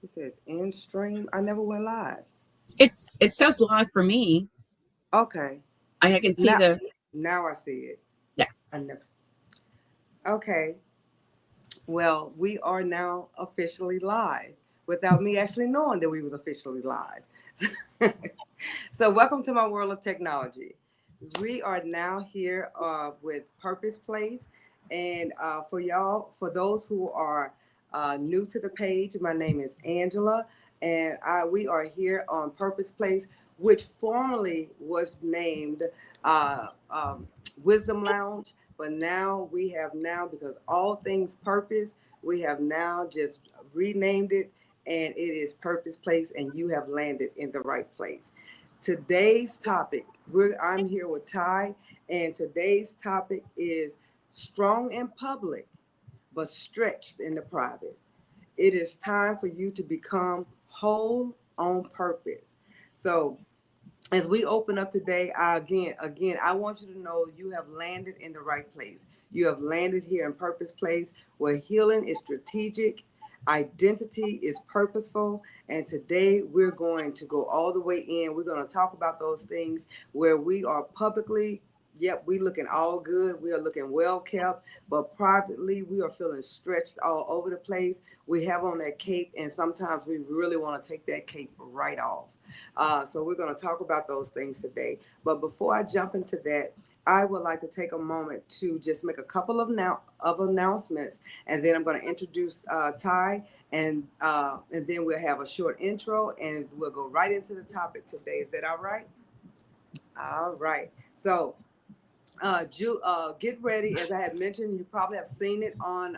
It says in stream. I never went live. It says live for me. Okay. I can see Now the now I see it. yes. I never. Okay. Well, we are now officially live without me actually knowing that we was officially live. So welcome to my world of technology. We are now here with Purpose Place. And for y'all, for those who are new to the page, my name is Angela. And we are here on Purpose Place, which formerly was named uh, um, Wisdom Lounge. But now we have now, because all things purpose, we have now just renamed it, and it is Purpose Place, and you have landed in the right place. Today's topic, I'm here with Ty, and today's topic is strong in public, but stretched in the private. It is time for you to become whole on purpose. So as we open up today, again, I want you to know you have landed in the right place. You have landed here in Purpose Place, where healing is strategic, identity is purposeful, and today we're going to go all the way in. We're going to talk about those things where we are publicly. Yep, we looking all good. We are looking well kept, but privately we are feeling stretched all over the place. We have on that cape, and sometimes we really want to take that cape right off. So we're going to talk about those things today. But before I jump into that, I would like to take a moment to just make a couple of announcements, and then I'm going to introduce Ty, and then we'll have a short intro, and we'll go right into the topic today. Is that all right? All right. So get ready. As I had mentioned, you probably have seen it on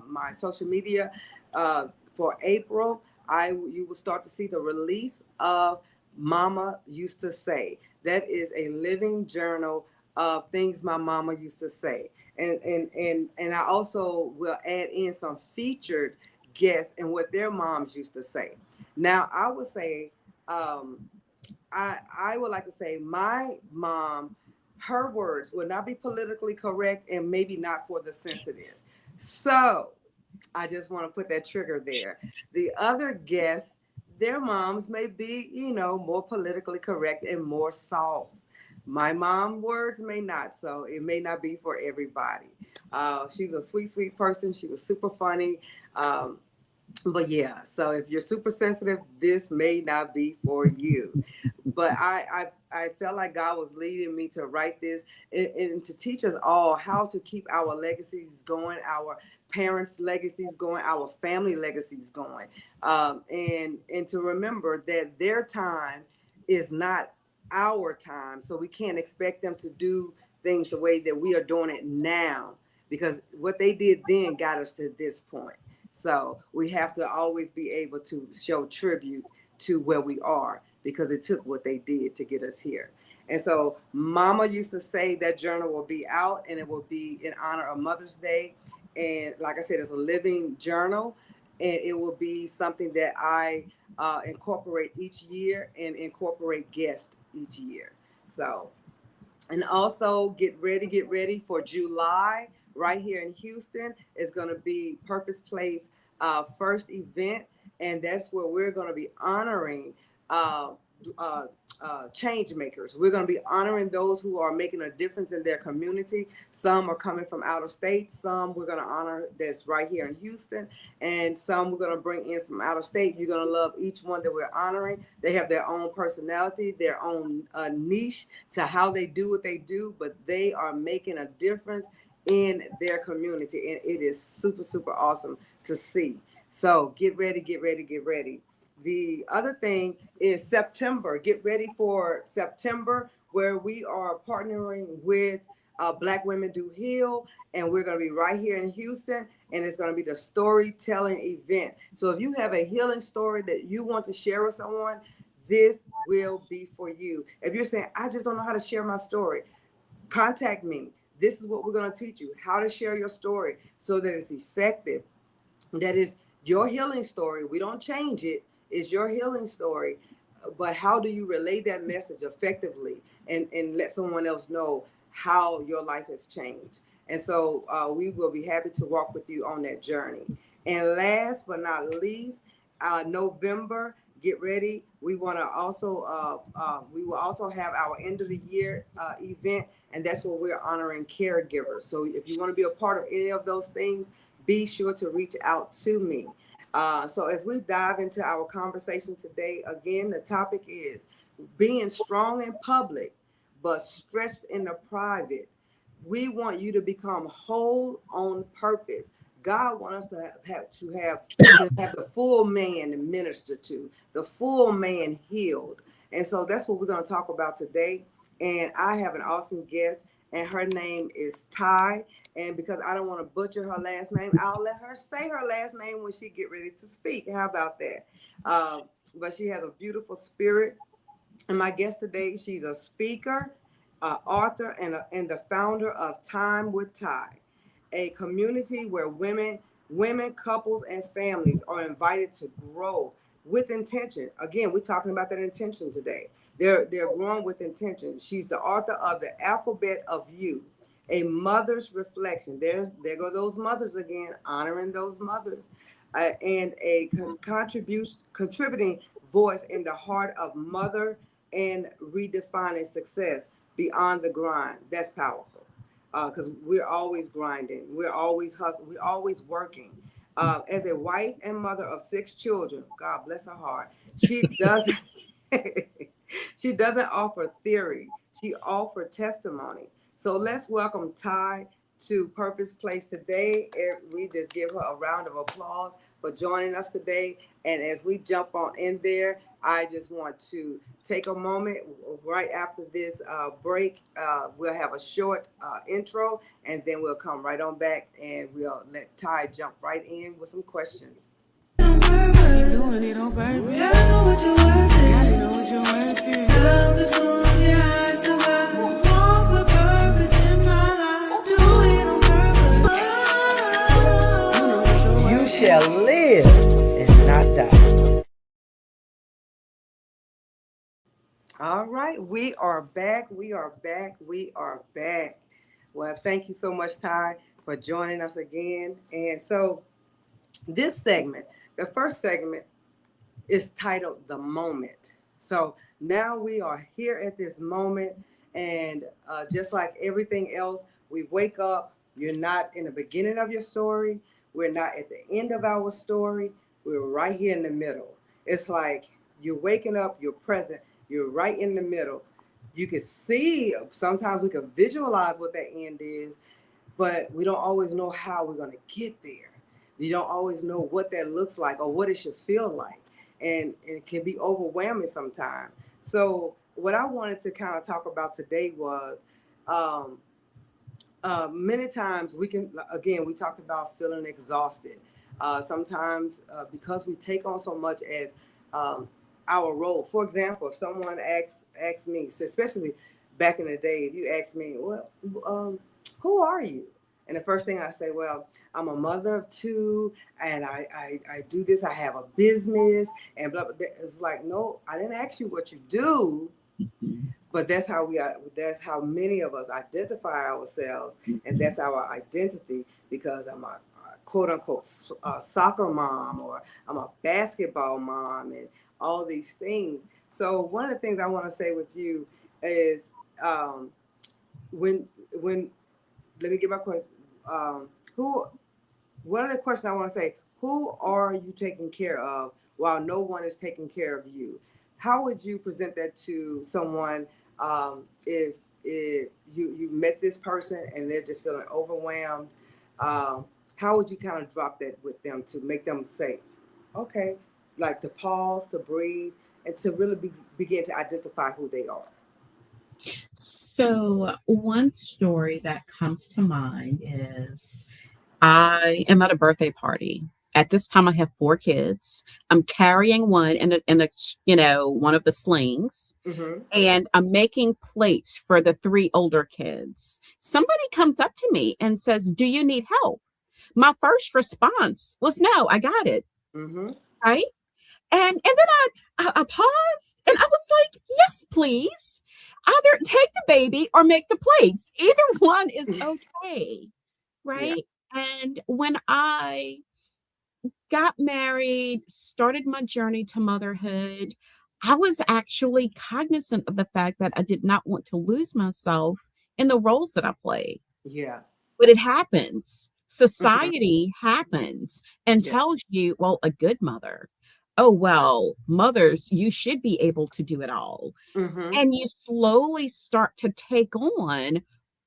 my social media. For April, you will start to see the release of Mama Used to Say. That is a living journal of things my mama used to say, and I also will add in some featured guests and what their moms used to say. Now, I would say. I would like to say my mom, her words would not be politically correct and maybe not for the sensitive. So I just want to put that trigger there. The other guests, their moms may be, more politically correct and more soft. My mom words may not, so it may not be for everybody. She was a sweet, sweet person. She was super funny. But yeah, so if you're super sensitive, this may not be for you. But I felt like God was leading me to write this, and to teach us all how to keep our legacies going, our parents' legacies going, our family legacies going, and to remember that their time is not our time, so we can't expect them to do things the way that we are doing it now, because what they did then got us to this point. So we have to always be able to show tribute to where we are, because it took what they did to get us here. And so Mama used to say that journal will be out, and it will be in honor of Mother's Day. And like I said, it's a living journal, and it will be something that I incorporate each year and incorporate guests each year. So, and also get ready for July right here in Houston. It's going to be Purpose Place first event, and that's where we're going to be honoring uh, uh, change makers. We're going to be honoring those who are making a difference in their community. Some are coming from out of state. Some we're going to honor that's right here in Houston, and some we're going to bring in from out of state. You're going to love each one that we're honoring. They have their own personality, their own niche to how they do what they do, but they are making a difference in their community, and it is super, super awesome to see. So get ready, get ready, get ready. The other thing is September. Get ready for September, where we are partnering with Black Women Do Heal, and we're going to be right here in Houston, and it's going to be the storytelling event. So if you have a healing story that you want to share with someone, this will be for you. If you're saying, I just don't know how to share my story, contact me. This is what we're going to teach you, how to share your story so that it's effective. That is your healing story. We don't change it. It's your healing story. But how do you relay that message effectively and let someone else know how your life has changed? And so we will be happy to walk with you on that journey. And last but not least, November, get ready. We will also have our end of the year event, and that's where we're honoring caregivers. So if you want to be a part of any of those things, be sure to reach out to me. So as we dive into our conversation today, again, the topic is being strong in public, but stretched in the private. We want you to become whole on purpose. God wants us to have the full man to minister to, the full man healed. And so that's what we're going to talk about today. And I have an awesome guest, and her name is Ty. And because I don't want to butcher her last name, I'll let her say her last name when she get ready to speak. How about that? But she has a beautiful spirit. And my guest today, she's a speaker, author, and the founder of Time with Ty, a community where women, couples, and families are invited to grow with intention. Again, we're talking about that intention today. They're growing with intention. She's the author of The Alphabet of You, a mother's reflection. There go those mothers again, honoring those mothers, and a contributing voice in the heart of mother and redefining success beyond the grind. That's powerful because we're always grinding, we're always hustling, we're always working. As a wife and mother of 6 children, God bless her heart, she doesn't she doesn't offer theory, she offers testimony. So let's welcome Ty to Purpose Place today. We just give her a round of applause for joining us today. And as we jump on in there, I just want to take a moment right after this break. We'll have a short intro, and then we'll come right on back and we'll let Ty jump right in with some questions. Doing it on purpose. Gotta know what you're worth. Gotta know what you're worth. Love the song, yeah, I survive. Walk with purpose in my life. Do it on purpose. You shall live and not die. All right, we are back. We are back. We are back. Well, thank you so much, Ty, for joining us again. And so, this segment, the first segment, is titled The Moment. So now we are here at this moment, and just like everything else, we wake up. You're not in the beginning of your story. We're not at the end of our story. We're right here in the middle. It's like you're waking up, you're present, you're right in the middle. You can see, sometimes we can visualize what that end is, but we don't always know how we're going to get there. You don't always know what that looks like or what it should feel like. And it can be overwhelming sometimes. So what I wanted to kind of talk about today was um, many times we talked about feeling exhausted. Sometimes because we take on so much as um, our role. For example, if someone asks me, so especially back in the day, if you ask me, well, who are you? And the first thing I say, well, I'm a mother of 2, and I do this. I have a business, and blah, blah. It's like, no, I didn't ask you what you do, but that's how we are. That's how many of us identify ourselves, and that's our identity. Because I'm a quote unquote soccer mom, or I'm a basketball mom, and all these things. So one of the things I want to say with you is when let me get my question. Who? One of the questions I want to say: who are you taking care of while no one is taking care of you? How would you present that to someone if you met this person and they're just feeling overwhelmed? How would you kind of drop that with them to make them say, okay, like to pause, to breathe, and to really begin to identify who they are? So, one story that comes to mind is I am at a birthday party. At this time, I have 4 kids. I'm carrying one in one of the slings, Mm-hmm. and I'm making plates for the 3 older kids. Somebody comes up to me and says, "Do you need help?" My first response was, "No, I got it." Mm-hmm. Right? And then I paused and I was like, "Yes, please. Either take the baby or make the plates. Either one is okay." Yeah. Right? And when I got married, started my journey to motherhood, I was actually cognizant of the fact that I did not want to lose myself in the roles that I played. Yeah. But it happens. Hmm. Society happens and Yeah. tells you, well, a good mother. Oh, well, mothers, you should be able to do it all. Hmm. And you slowly start to take on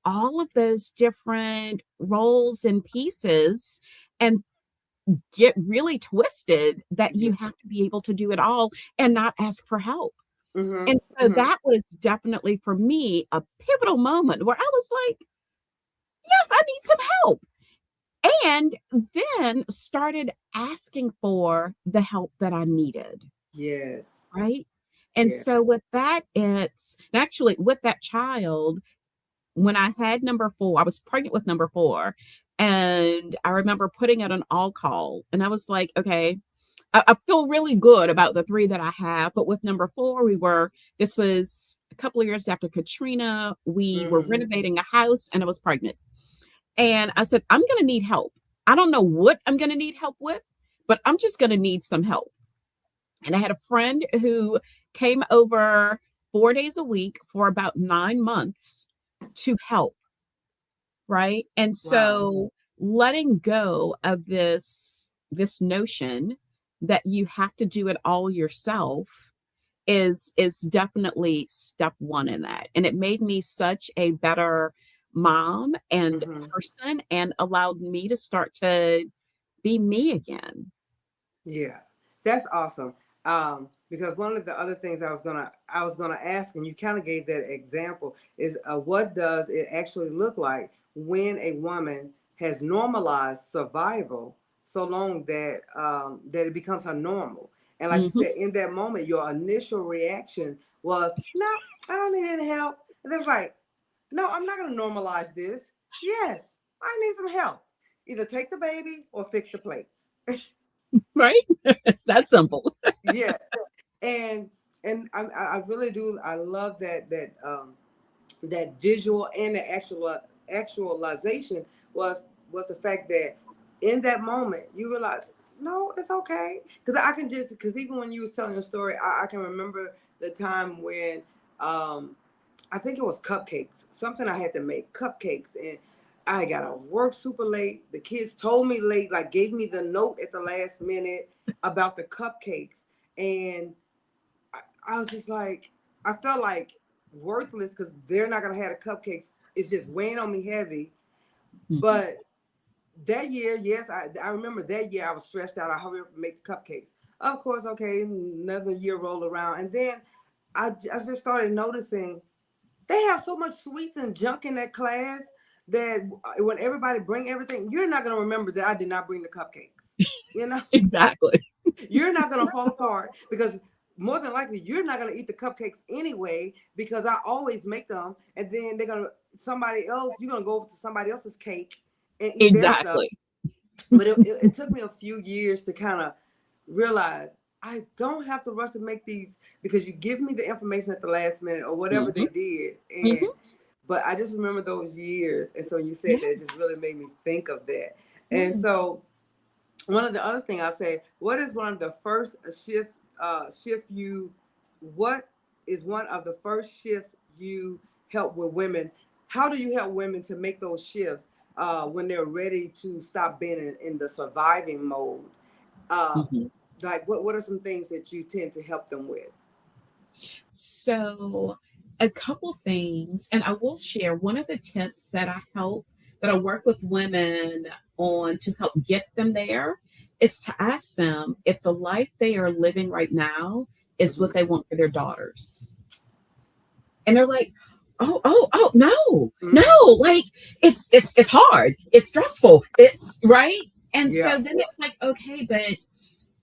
all of those different roles and pieces and get really twisted that you Yeah. have to be able to do it all and not ask for help. Hmm. And so Hmm. that was definitely for me a pivotal moment where I was like, yes, I need some help. And then started asking for the help that I needed, Yes. right? And Yeah. so with that, it's actually with that child, when I had number 4, I was pregnant with number 4. And I remember putting out an all call. And I was like, okay, I feel really good about the 3 that I have. But with number 4, this was a couple of years after Katrina. We were Hmm. renovating a house and I was pregnant. And I said, I'm going to need help. I don't know what I'm going to need help with, but I'm just going to need some help. And I had a friend who came over 4 days a week for about 9 months to help. Right. And Wow. so letting go of this notion that you have to do it all yourself is definitely step one in that. And it made me such a better mom and Hmm. person and allowed me to start to be me again. Yeah, that's awesome. Because one of the other things I was gonna ask, and you kind of gave that example, is what does it actually look like when a woman has normalized survival so long that it becomes her normal? And like you Mhm. said, in that moment, your initial reaction was, "No, I don't need any help." And then it's like, "No, I'm not gonna normalize this. Yes, I need some help. Either take the baby or fix the plates." Right? It's that simple. Yeah, and I really do. I love that visual and the actualization was the fact that in that moment you realize, no, it's okay, because even when you was telling the story, I can remember the time when um I think it was cupcakes, something I had to make cupcakes, and I got off work super late. The kids told me late, like gave me the note at the last minute about the cupcakes, and I was just like, I felt like worthless because they're not gonna have the cupcakes. It's just weighing on me heavy. Mhm. But that year, yes, I remember that year I was stressed out. I hurried up and make the cupcakes. Of course, okay, another year rolled around, and then I just started noticing they have so much sweets and junk in that class that when everybody bring everything, you're not gonna remember that I did not bring the cupcakes. You know, Exactly. you're not gonna fall apart because more than likely you're not gonna eat the cupcakes anyway because I always make them, and then they're gonna somebody else. You're gonna go over to somebody else's cake and eat their stuff. Exactly. But it took me a few years to kind of realize I don't have to rush to make these because you give me the information at the last minute or whatever they Mhm. did. And Mhm. but I just remember those years. And so you said that, it Yeah. just really made me think of that. And Yes. so one of the other thing I say, what is one of the first shifts shift you what is one of the first shifts you help with women? How do you help women to make those shifts when they're ready to stop being in the surviving mode? Uh, Mhm. like what are some things that you tend to help them with? So, a couple things, and I will share one of the tips that I work with women on to help get them there is to ask them if the life they are living right now is Hmm. what they want for their daughters. And they're like, oh, no, Hmm. no, like it's hard, it's stressful, it's right. And Yeah. so then it's like, okay, but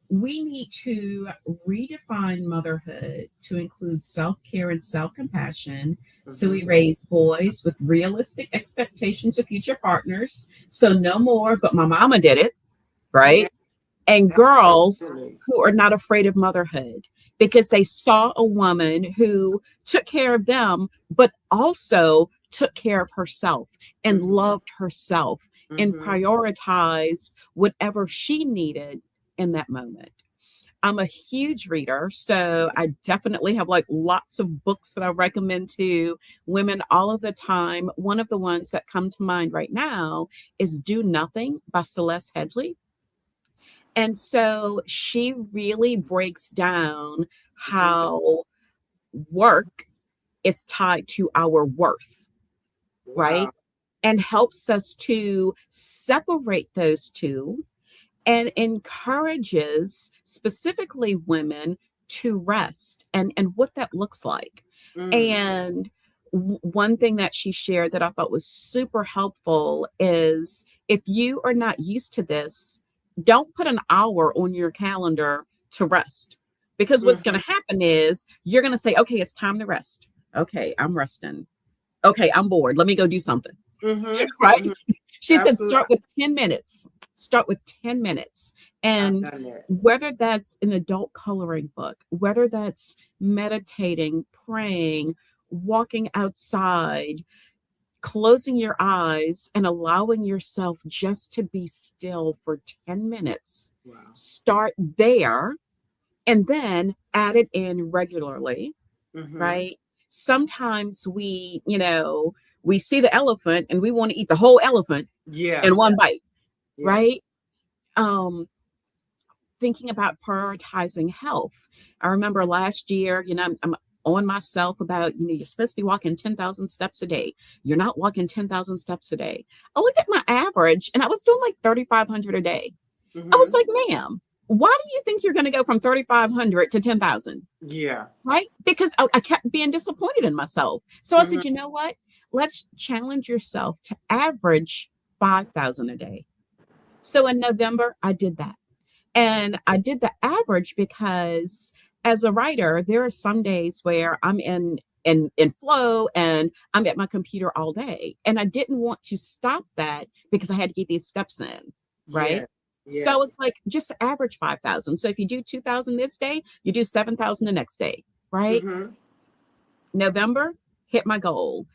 we need to redefine motherhood to include self care and self compassion. So Hmm. we raise boys with realistic expectations of future partners. So no more, but my mama did it, Yeah. right? And girls Absolutely. who are not afraid of motherhood because they saw a woman who took care of them, but also took care of herself and Hmm. loved herself and Hmm. prioritized whatever she needed in that moment. I'm a huge reader, so I definitely have like lots of books that I recommend to women all of the time. One of the ones that come to mind right now is Do Nothing by Celeste Headley. And so she really breaks down Do not. how work is tied to our worth, Wow. right? And helps us to separate those two and encourages specifically women to rest and what that looks like. Mm. And one thing that she shared that I thought was super helpful is if you are not used to this, don't put an hour on your calendar to rest. Because what's going Mm-hmm. to happen is you're going to say, okay, it's time to rest. Okay, I'm resting. Okay, I'm bored. Let me go do something. Mm-hmm. Right? Mm-hmm. She said, Absolutely. start with 10 minutes. Start with 10 minutes. I've And done that. whether that's an adult coloring book, whether that's meditating, praying, walking outside, closing your eyes and allowing yourself just to be still for 10 minutes, Wow. start there and then add it in regularly, Mm-hmm. right? Sometimes we see the elephant and we want to eat the whole elephant Yeah. in one bite, Yeah. right? Um, Thinking about prioritizing health. I remember last year, I'm on myself about, you're supposed to be walking 10,000 steps a day. You're not walking 10,000 steps a day. I looked at my average and I was doing like 3,500 a day. I was Mm-hmm. like, ma'am, why do you think you're going to go from 3,500 to 10,000? Yeah. Right? Because I kept being disappointed in myself. So I Mm-hmm. said, you know what? Let's challenge yourself to average 5,000 a day. So in November, I did that. And I did the average because as a writer, there are some days where I'm in flow and I'm at my computer all day. And I didn't want to stop that because I had to get these steps in, right? Yes. So Yes. it's like just average 5,000. So if you do 2,000 this day, you do 7,000 the next day, right? Mm-hmm. November, hit my goal.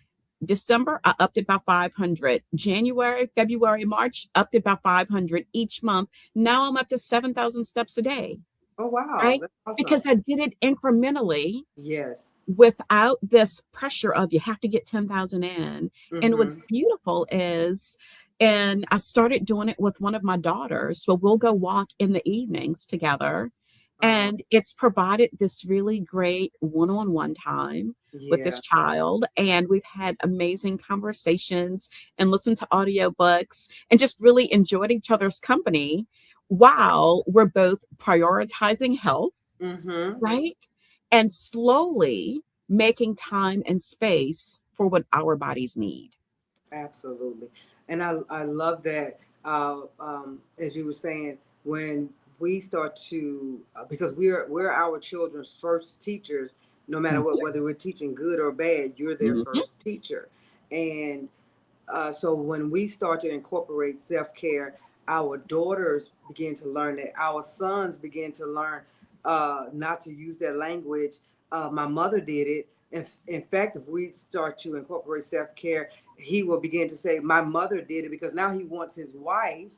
December, I upped it by 500. January, February, March, upped it by 500 each month. Now I'm up to 7,000 steps a day, Oh wow. right? That's awesome. Because I did it incrementally Yes. without this pressure of you have to get 10,000 in. And what's Mm-hmm. beautiful is, and I started doing it with one of my daughters. So we'll go walk in the evenings together. Oh And it's provided this really great one on one time with this yeah. child. And we've had amazing conversations and listened to audiobooks and just really enjoyed each other's company while we're both prioritizing health, Mm-hmm. right? And slowly making time and space for what our bodies need. Absolutely. And I love that. As you were saying, when we start to, because we're our children's first teachers, no matter what, Mhm, whether we're teaching good or bad, you're their mhm, first teacher. And so when we start to incorporate self-care, our daughters begin to learn that, our sons begin to learn not to use that language. My mother did it. In fact, if we start to incorporate self-care, he will begin to say, my mother did it, because now he wants his wife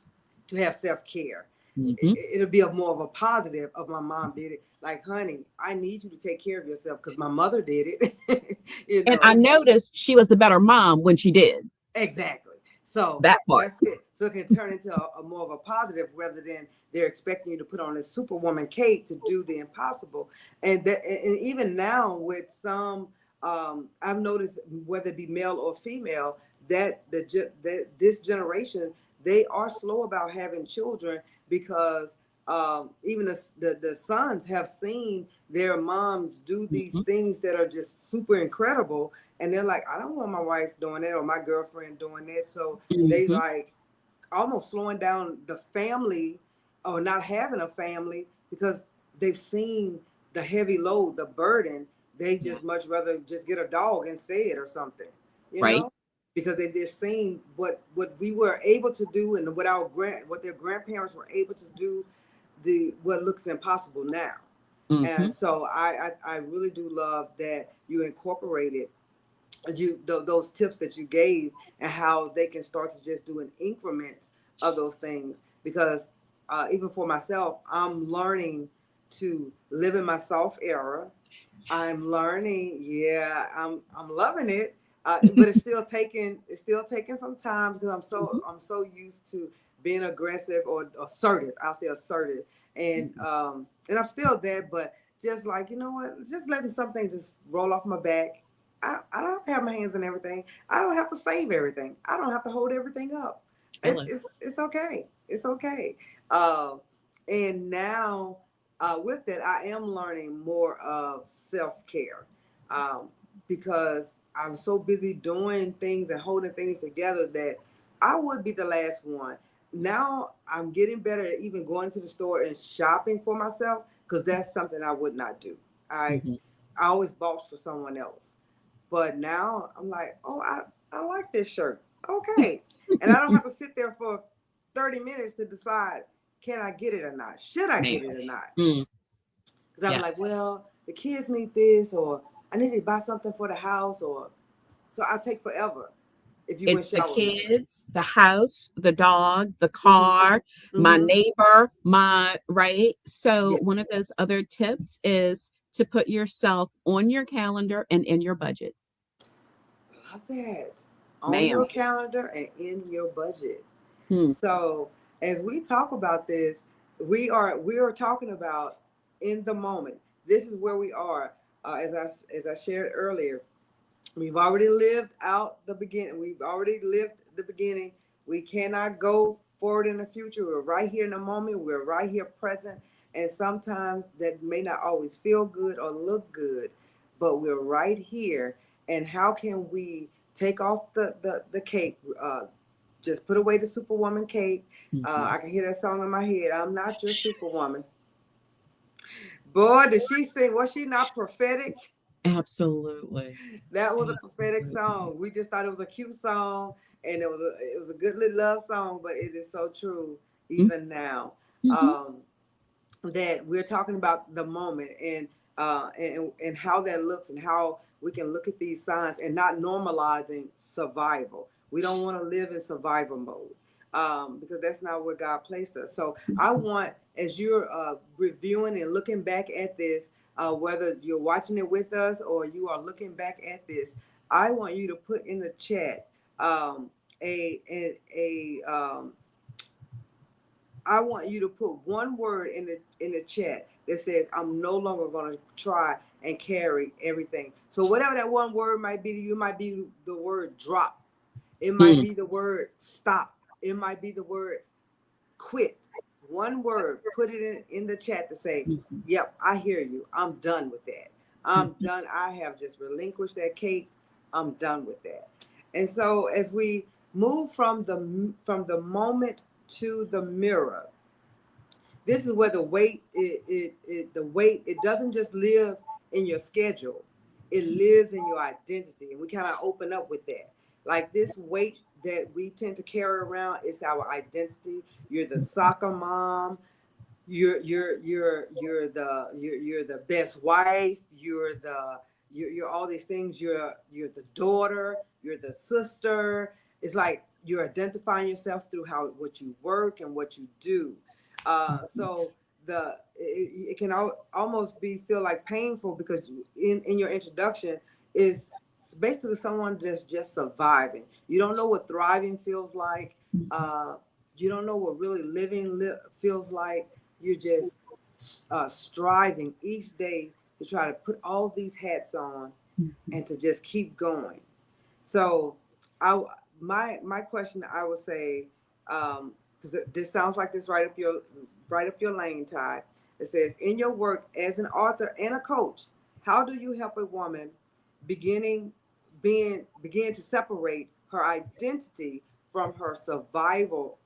to have self-care. mhm. It'll be a more of a positive of, my mom did it. Like, honey, I need you to take care of yourself because my mother did it. you And I know, noticed she was a better mom when she did Exactly. So that part. that's it. So it can turn into a more of a positive, rather than they're expecting you to put on a superwoman cape to do the impossible. And even now with some, I've noticed, whether it be male or female, that this generation, they are slow about having children, because even the sons have seen their moms do these Mhm, things that are just super incredible, and they're like, I don't want my wife doing that or my girlfriend doing that. So they mhm. like almost slowing down the family, or not having a family, because they've seen the heavy load, the burden. They Yeah, just much rather just get a dog instead or something, you right. know, because they're seeing what we were able to do, and what their grandparents were able to do, the what looks impossible now. And Mhm. so I really do love that you incorporated those tips that you gave, and how they can start to just do an increment of those things, because even for myself, I'm learning to live in my soft era. I'm learning. Yeah, I'm loving it. But it's still taking some time because Mhm. I'm so used to being aggressive or assertive. I'll say assertive, and I'm still there. But just like, you know what, just letting something just roll off my back. I don't have to have my hands in everything. I don't have to save everything. I don't have to hold everything up. I It's love it's it's okay. It's okay. Uh, and now with that, I am learning more of self care, um, because I'm so busy doing things and holding things together that I would be the last one. Now I'm getting better at even going to the store and shopping for myself because that's something I would not do. I it. I always bought for someone else, but now I'm like, oh, I like this shirt. Okay, and I don't have to sit there for 30 minutes to decide, can I get it or not? Should I Man. get it or not? Mm, Because I'm like, yes. well, the kids need this, or I need to buy something for the house, or so I'll take forever if you went It's the shower with me. kids, the house, the dog, the Mm-hmm. car, my Mm-hmm. neighbor, my right. So, Yeah, one of those other tips is to put yourself on your calendar and in your budget. love that. On Ma'am. your calendar and in your budget. Hmm. So as we talk about this, we are talking about in the moment. This is where we are. As I shared earlier, we've already lived out the beginning. We've already lived the beginning. We cannot go forward in the future. We're right here in the moment. We're right here present. And sometimes that may not always feel good or look good, but we're right here. And how can we take off the cape? Just put away the Superwoman cape. Mhm. I can hear that song in my head. I'm not your Superwoman. Boy, did she sing? Was she not prophetic? Absolutely. That was a prophetic Absolutely. song. We just thought it was a cute song, and it was a good little love song, but it is so true even now. Mm-hmm. Um, that we're talking about the moment and how that looks and how we can look at these signs and not normalizing survival. We don't want to live in survival mode, because that's not where God placed us. So I want, as you're reviewing and looking back at this, whether you're watching it with us or you are looking back at this, I want you to put in the chat um, a I want you to put one word in the chat that says, I'm no longer going to try and carry everything. So whatever that one word might be to you, might be the word drop. It might Mm-hmm. be the word stop. It might be the word quit. One word, put it in the chat to say, yep, I hear you. I'm done with that. I'm Mm-hmm. done. I have just relinquished that cape. I'm done with that. And so as we move from the moment to the mirror, this is where the weight it doesn't just live in your schedule, it lives in your identity, and we kind of open up with that. Like this weight that we tend to carry around is our identity. You're the soccer mom, you're the best wife, you're all these things, you're the daughter, you're the sister. It's like you're identifying yourself through how what you work and what you do. So it can almost be feel like painful because in your introduction is it's basically someone that's just surviving. You don't know what thriving feels like. uh, you don't know what really feels like. You're just striving each day to try to put all these hats on and to just keep going. So, I my question I would say, because this sounds like this right up your lane, Ty. It says, in your work as an author and a coach, how do you help a woman beginning begin to separate her identity from her survival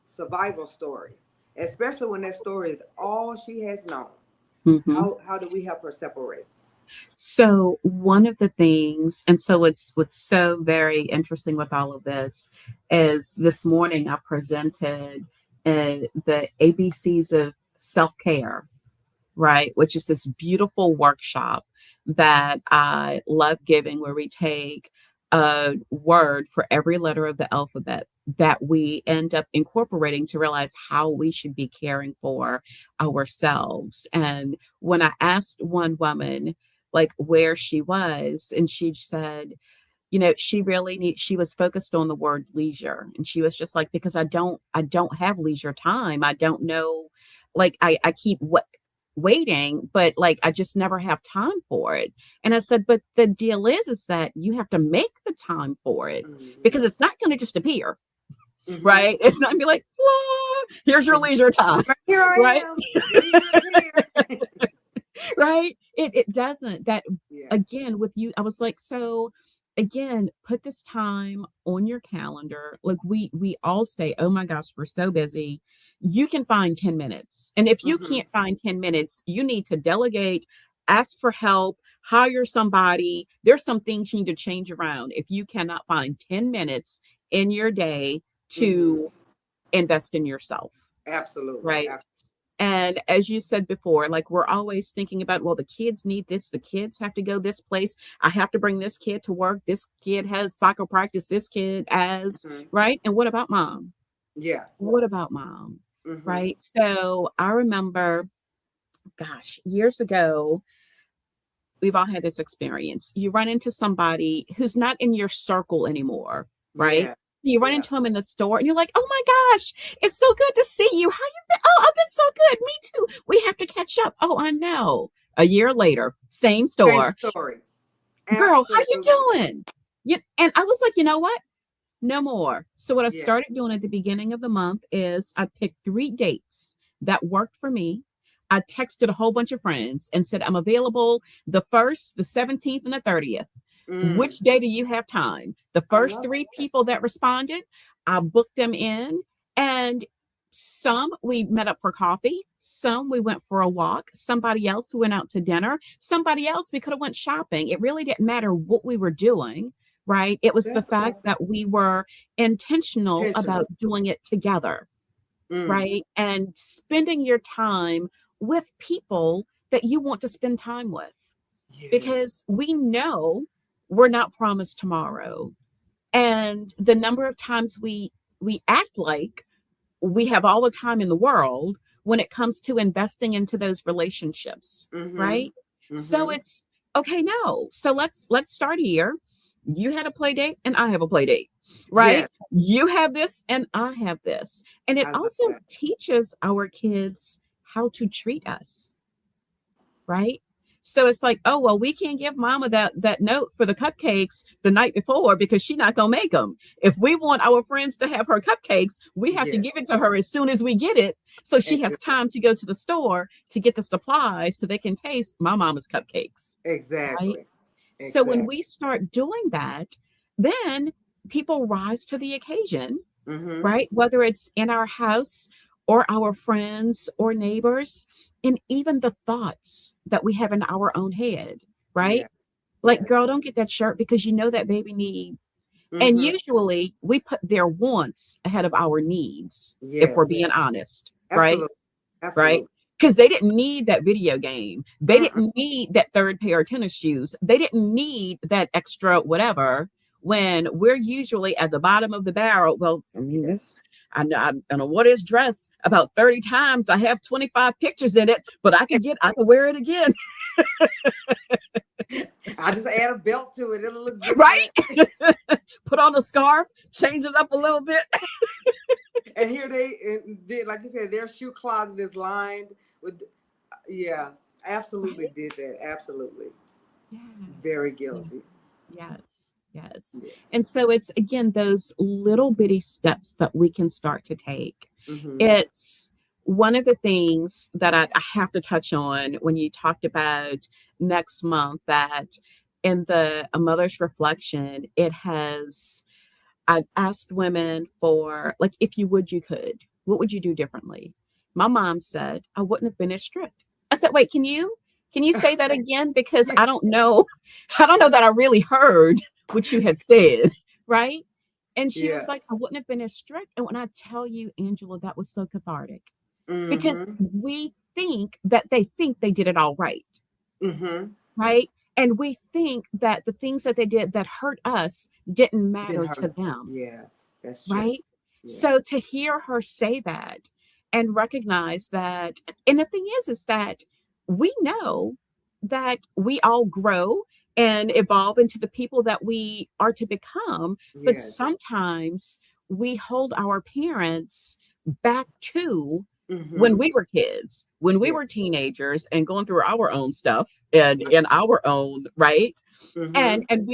story, especially when that story is all she has known? Mm-hmm. How do we help her separate? So one of the things, and so it's what's so very interesting with all of this is this morning I presented the ABCs of self care, right? Which is this beautiful workshop that I love giving, where we take a word for every letter of the alphabet. that we end up incorporating to realize how we should be caring for ourselves. And when I asked one woman, like, where she was, and she said, she was focused on the word leisure. And she was just like, because I don't have leisure time. I don't know, like, I keep waiting, but like, I just never have time for it. And I said, but the deal is that you have to make the time for it, Mm-hmm. because it's not going to just appear, Mm-hmm. right? It's not gonna be like, "Blah, here's your leisure time," Here I right? am. Leisure is here. Right? It doesn't. That, Yeah. again, with you, I was like, so again, put this time on your calendar. Like, we all say, oh my gosh, we're so busy. You can find 10 minutes. And if you Mm-hmm. can't find 10 minutes, you need to delegate, ask for help, hire somebody. There's some things you need to change around if you cannot find 10 minutes in your day Mm-hmm. to invest in yourself, Absolutely. right? And as you said before, like, we're always thinking about, well, the kids need this, the kids have to go this place, I have to bring this kid to work, this kid has soccer practice, this kid has, Mm-hmm. right? And what about mom? Yeah. What about mom? Mm-hmm. Right? So I remember, gosh, years ago, we've all had this experience. You run into somebody who's not in your circle anymore, right? Yeah. You run Yeah. into them in the store and you're like, oh my gosh, it's so good to see you. How you been? Oh, I've been so good. Me too. We have to catch up. Oh, I know. A year later, same Same store. story. Girl, how you Absolutely. doing? And I was like, you know what? No more. So what I Yeah. started doing at the beginning of the month is I picked 3 dates that worked for me. I texted a whole bunch of friends and said, I'm available the 1st, the 17th, and the 30th. Mm. Which day do you have time? The I first love 3 people that responded, I booked them in. And some we met up for coffee. Some we went for a walk. Somebody else we went out to dinner. Somebody else we could have went shopping. It really didn't matter what we were doing, right? It was the that's fact awesome. that we were intentional Intentional. about doing it together, Mm. right? And spending your time with people that you want to spend time with, Yes. because we know we're not promised tomorrow. And the number of times we act like we have all the time in the world when it comes to investing into those relationships, Mm-hmm. right? So Mm-hmm. it's okay. No, so let's start here. You had a play date and I have a play date, Yeah. right? You have this and I have this. And it I love also that. teaches our kids how to treat us, right? So it's like, oh well, we can't give mama that note for the cupcakes the night before because she's not gonna make them. If we want our friends to have her cupcakes, we have to Yes. give it to her as soon as we get it, so she has Exactly. time to go to the store to get the supplies so they can taste my mama's cupcakes, right? Exactly. So when Exactly. we start doing that, then people rise to the occasion, Mm-hmm. right? Whether it's in our house or our friends or neighbors, and even the thoughts that we have in our own head, right? Yeah. Like, Yes. girl, don't get that shirt because you know that baby need. And Mm-hmm. usually we put their wants ahead of our needs, if we're Yes. being honest, right? Absolutely. Right? Absolutely. Because they didn't need that video game. They Mm-mm. didn't need that third pair of tennis shoes. They didn't need that extra whatever when we're usually at the bottom of the barrel. Well, I mean, this, I know what is dress about 30 times. I have 25 pictures in it, but I can wear it again. I just add a belt to it. It'll look different. Right? Put on a scarf, change it up a little bit. And here like you said, their shoe closet is lined with, yeah, absolutely Right? did that. Absolutely. Very Yes. guilty. Yes. Yes. Yes. And so it's again those little bitty steps that we can start to take. Mm-hmm. It's one of the things that I have to touch on when you talked about next month, that in the A Mother's Reflection, it has, I asked women for, like, if you would, you could, what would you do differently? My mom said, I wouldn't have been as strict. I said, wait, can you say that again? Because I don't know, I don't know that I really heard what you had said, right? And she was like, Yes. I wouldn't have been as strict. And when I tell you, Angela, that was so cathartic, because Mm-hmm. we think they did it all right, Mm-hmm. right? And we think that the things that they did that hurt us didn't Didn't matter to hurt. them, Yeah, that's true. right? Yeah. So to hear her say that and recognize that, and the thing is that we know that we all grow and evolve into the people that we are to become, but Yes. sometimes we hold our parents back to when Mm-hmm. we were kids, when we Yeah. were teenagers and going through our own stuff and Yeah. in our own right, Mm-hmm. and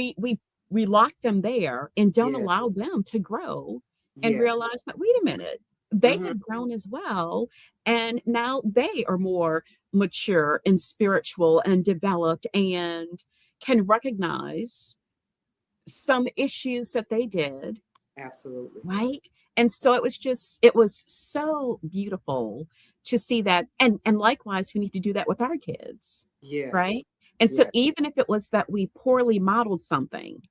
we lock them there and don't Yes. allow them to grow and Yes. realize that, wait a minute, they Mm-hmm. have grown as well. And now they are more mature and spiritual and developed and can recognize some issues that they did. Absolutely. Right. And so it was so beautiful to see that. And likewise, we need to do that with our kids. Yes. Right. And so Yes. even if it was that we poorly modeled something,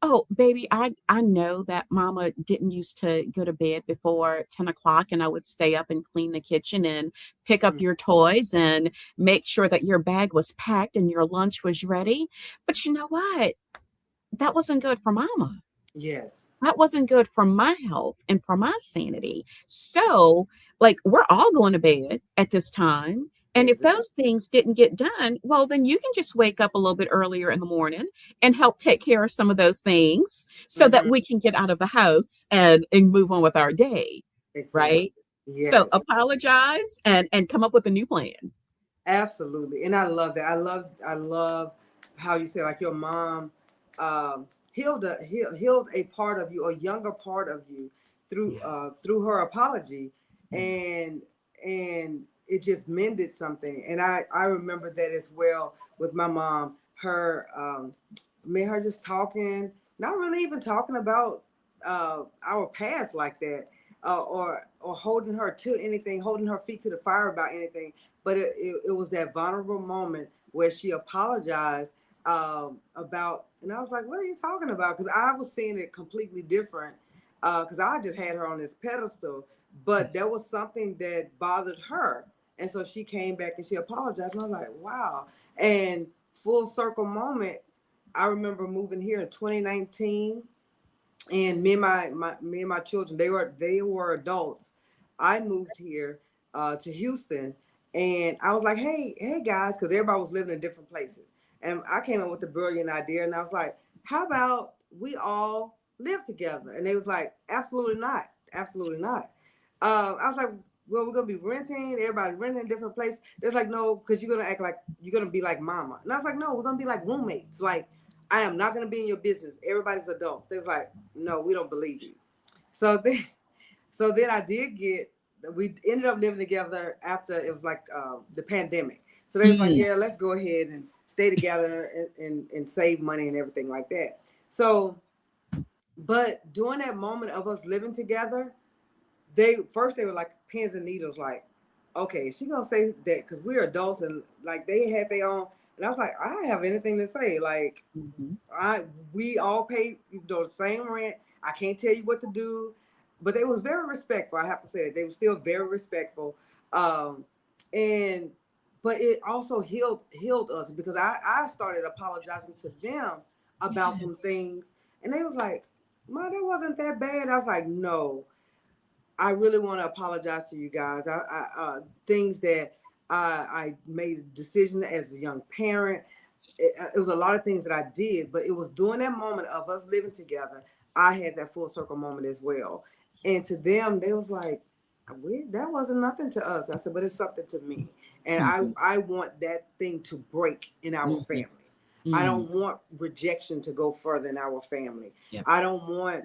oh, baby, I know that mama didn't used to go to bed before 10 o'clock, and I would stay up and clean the kitchen and pick up Mm. your toys and make sure that your bag was packed and your lunch was ready. But you know what? That wasn't good for mama. Yes. That wasn't good for my health and for my sanity. So, like, we're all going to bed at this time. And if Exactly. those things didn't get done, well, then you can just wake up a little bit earlier in the morning and help take care of some of those things so that Mm-hmm. we can get out of the house and move on with our day. Exactly. Right. So Yes. apologize and come up with a new plan. Absolutely. And I love that. I love how you say like your mom healed a part of you, a younger part of you through her apology, Yeah. and it just mended something. And I remember that as well with my mom. Her me and her just talking, not really even talking about our past like that, or holding her to anything, holding her feet to the fire about anything, but it was that vulnerable moment where she apologized about, and I was like, what are you talking about? Because I was seeing it completely different, because I just had her on this pedestal, but there was something that bothered her, and so she came back and she apologized, and I was like, wow. And full circle moment, I remember moving here in 2019, and me and my children, they were adults. I moved here to Houston, and I was like, hey guys, because everybody was living in different places, and I came up with the brilliant idea, and I was like, how about we all live together? And they was like, absolutely not, absolutely not. I was like, well, we're gonna be renting, everybody renting in different places. They're like, no, because you're gonna act like you're gonna be like mama. And I was like, no, we're gonna be like roommates. Like, I am not gonna be in your business. Everybody's adults. They was like, no, we don't believe you. So then, so then I did get. We ended up living together after it was like the pandemic. So they was like, Mm, yeah, let's go ahead and stay together and save money and everything like that. So, but during that moment of us living together, they were like pins and needles, like, okay, she gonna say that because we're adults and like they had their own, and I was like, I don't have anything to say. Like, mhm. I we all pay the same rent. I can't tell you what to do, but they was very respectful. I have to say that they were still very respectful, and but it also healed us because I started apologizing to them about some Yes. things, and they was like, "Ma, that wasn't that bad." I was like, "No, I really want to apologize to you guys. Things that I made a decision as a young parent. It was a lot of things that I did, but it was during that moment of us living together, I had that full circle moment as well. And to them, they was like, that wasn't nothing to us. I said, but it's something to me. And Mhm, I want that thing to break in our mhm, family. I mm. don't want rejection to go further in our family. Yep. I don't want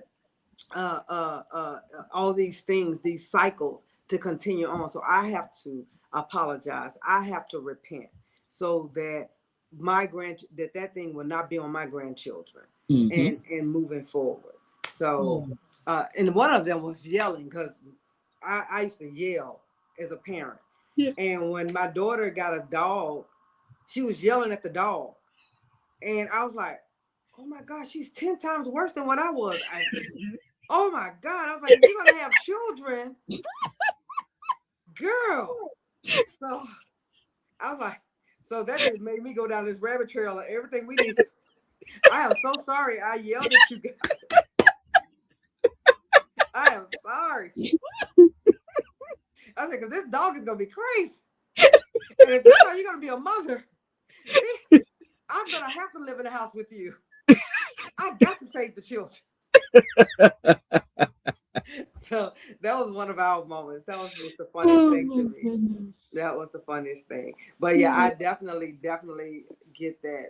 uh, uh, uh, all these things, these cycles to continue on. So I have to apologize. I have to repent so that that thing will not be on my grandchildren, Mhm. and moving forward. So, Mm. and one of them was yelling because I used to yell as a parent. Yeah. And when my daughter got a dog, she was yelling at the dog. And I was like, oh my gosh, she's 10 times worse than what I was. Oh my God. I was like, if you're gonna have children, girl. So I was like, so that just made me go down this rabbit trail of everything we need to. I am so sorry I yelled at you guys. sorry. I said, because this dog is going to be crazy. And if this how you're going to be a mother, I'm going to have to live in a house with you. I got to save the children. So that was one of our moments. That was just the funniest Oh thing to my me. goodness. That was the funniest thing. But yeah, Yeah. I definitely get that.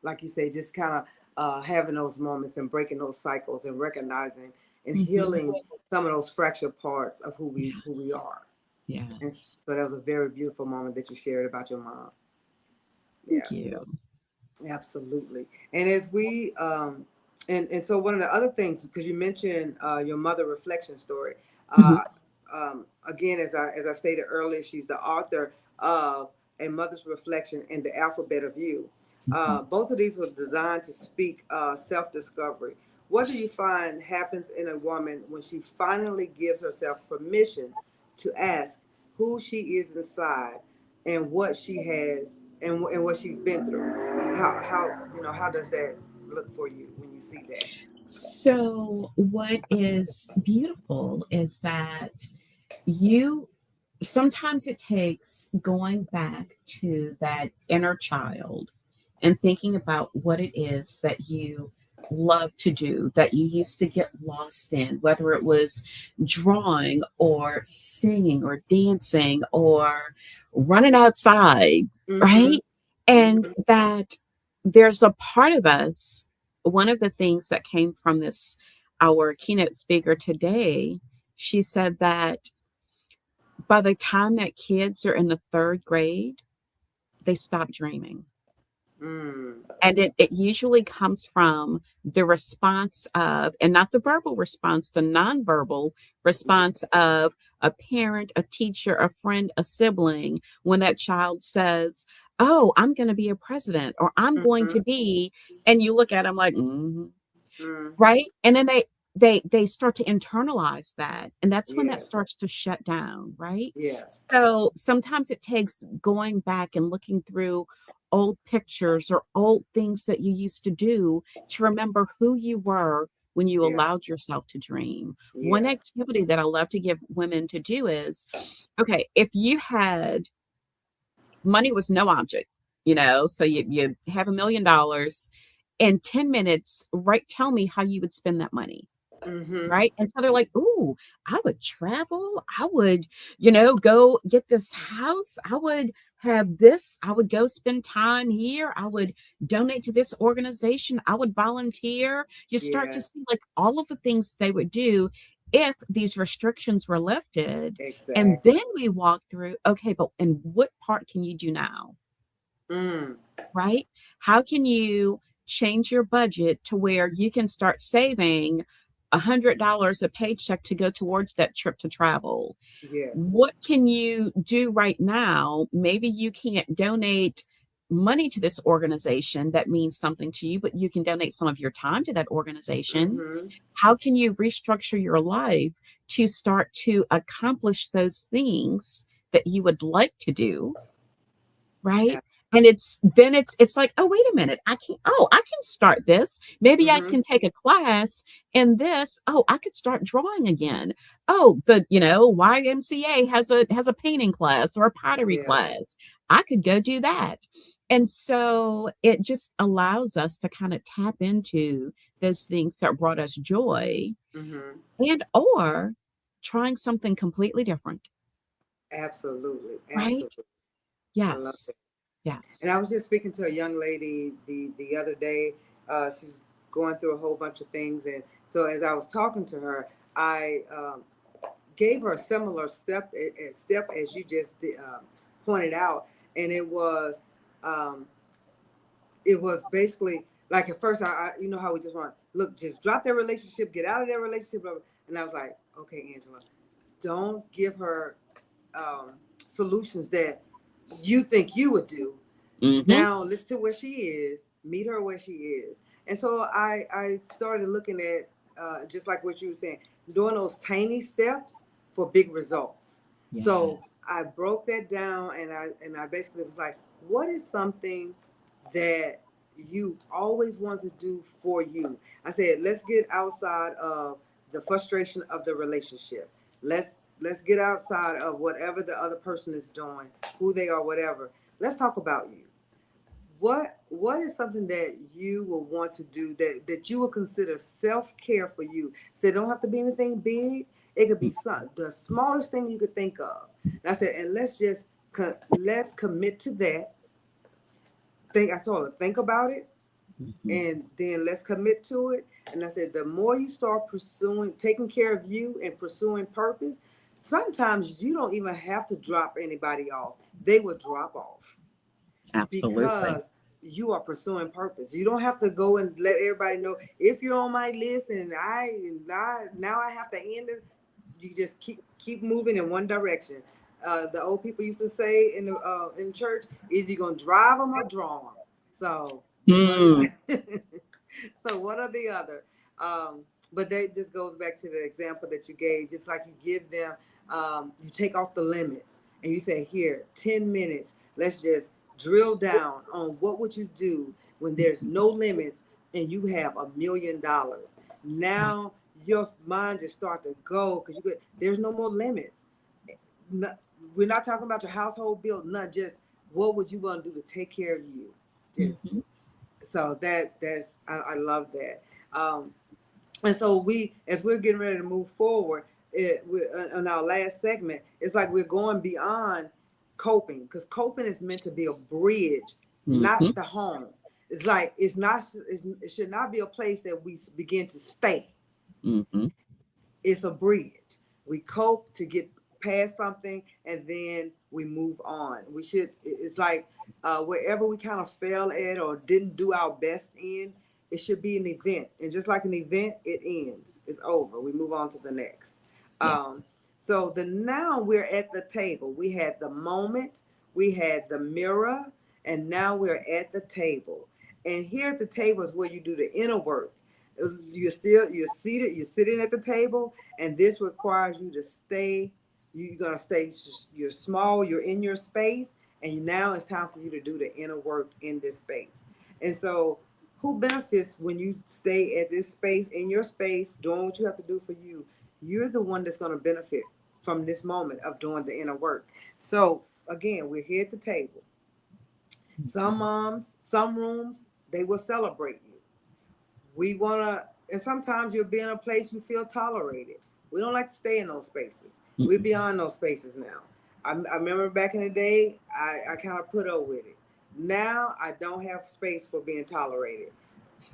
Like you say, just kind of having those moments and breaking those cycles and recognizing and Mhm. healing some of those fractured parts of who we Yes. are. And Yes. so that was a very beautiful moment that you shared about your mom. Yeah. Thank you. Absolutely. And as we and so one of the other things, because you mentioned your mother reflection story, Mhm. again, as I stated earlier, she's the author of A Mother's Reflection and The Alphabet of You. Mhm. Both of these were designed to speak self-discovery. What do you find happens in a woman when she finally gives herself permission to ask who she is inside and what she has and what she's been through? How does that look for you when you see that? So, what is beautiful is that you sometimes it takes going back to that inner child and thinking about what it is that you love to do, that you used to get lost in, whether it was drawing or singing or dancing or running outside, Mm-hmm. right? And Mm-hmm. that there's a part of us, one of the things that came from this, our keynote speaker today, she said that by the time that kids are in the third grade, they stop dreaming. Mm. And it usually comes from the response of, and not the verbal response, the nonverbal response of a parent, a teacher, a friend, a sibling, when that child says, "Oh, I'm going to be a president," or "I'm going Mm-hmm. to be," and you look at them like, mm-hmm. Mm-hmm. Right? And then they start to internalize that, and that's when that Yes. starts to shut down, right? Yeah. So, sometimes it takes going back and looking through old pictures or old things that you used to do to remember who you were when you Yeah. allowed yourself to dream. One Yeah. activity that I love to give women to do is, okay, if you had money was no object, so you have $1 million in 10 minutes, right? Tell me how you would spend that money. Mm-hmm. Right? And so they're like, "Ooh, I would travel. I would, go get this house. I would have this. I would go spend time here. I would donate to this organization. I would volunteer." You start to Yeah. see like all of the things they would do if these restrictions were lifted. And Exactly. then we walk through, okay, but and what part can you do now? Mm. Right? How can you change your budget to where you can start saving $100 a paycheck to go towards that trip to travel? Yes. What can you do right now? Maybe you can't donate money to this organization that means something to you, but you can donate some of your time to that organization. Mm-hmm. How can you restructure your life to start to accomplish those things that you would like to do? Right? And it's like, "Oh, wait a minute. I can start this. Maybe I Mm-hmm. can take a class in this. Oh, I could start drawing again. Oh, YMCA has a painting class or a pottery Yeah. class. I could go do that." And so it just allows us to kind of tap into those things that brought us joy Mm-hmm. and or trying something completely different, Absolutely. right? Absolutely. I love Yes. it. And Yes. I was just speaking to a young lady the other day. She was going through a whole bunch of things, and so as I was talking to her, I gave her a similar step as you just pointed out, and um, it was basically like at first you know how we just want look just drop their relationship, get out of their relationship, and I was like, okay, Angela, don't give her solutions that you think you would do. Mhm. Now listen to where she is, meet her where she is. And so I started looking at just like what you were saying, doing those tiny steps for big results. So Yes. I broke that down, and I basically was like, what is something that you always want to do for you? I said, let's get outside of the frustration of the relationship. Let's get outside of whatever the other person is doing, who they are, whatever. Let's talk about you. What is something that you will want to do that you will consider self-care for you? So it don't have to be anything big. It could be the smallest thing you could think of. And I said, and let's commit to that. I told her, think about it, Mhm. and then let's commit to it. And I said, the more you start pursuing, taking care of you and pursuing purpose, sometimes you don't even have to drop anybody off. They will drop off Absolutely. because you are pursuing purpose. You don't have to go and let everybody know if you're on my list and now I have to end it. You just keep moving in one direction. The old people used to say in church, either you're gonna drive them or draw them. So what Mm. so what are the other? But that just goes back to the example that you gave. It's like you give them, you take off the limits and you say, here, 10 minutes. Let's just drill down on what would you do when there's no limits and you have $1 million. Right. Now your mind just start to go because there's no more limits. No, we're not talking about your household bill, not just what would you want to do to take care of you. Just Mhm. so that's I love that. And so as we're getting ready to move forward, on our last segment, it's like we're going beyond coping because coping is meant to be a bridge, Mhm. not the home. It's like it should not be a place that we begin to stay. Mhm. It's a bridge. We cope to get past something and then we move on. It's like wherever we kind of fail at or didn't do our best in, it should be an event. And just like an event, it ends. It's over. We move on to the next. Yeah. Um, so now we're at the table. We had the moment, we had the mirror, and now we're at the table. And here at the table is where you do the inner work. You're sitting at the table, and this requires you to stay. You're gonna stay. You're small. You're in your space, and now it's time for you to do the inner work in this space. And so, who benefits when you stay at this space in your space, doing what you have to do for you? You're the one that's gonna benefit from this moment of doing the inner work. So again, we're here at the table. Some moms, some rooms, they will celebrate you. We want to, and sometimes you'll be in a place you feel tolerated. We don't like to stay in those spaces. We're Mhm. beyond those spaces now. I remember back in the day, I kind of put up with it. Now I don't have space for being tolerated.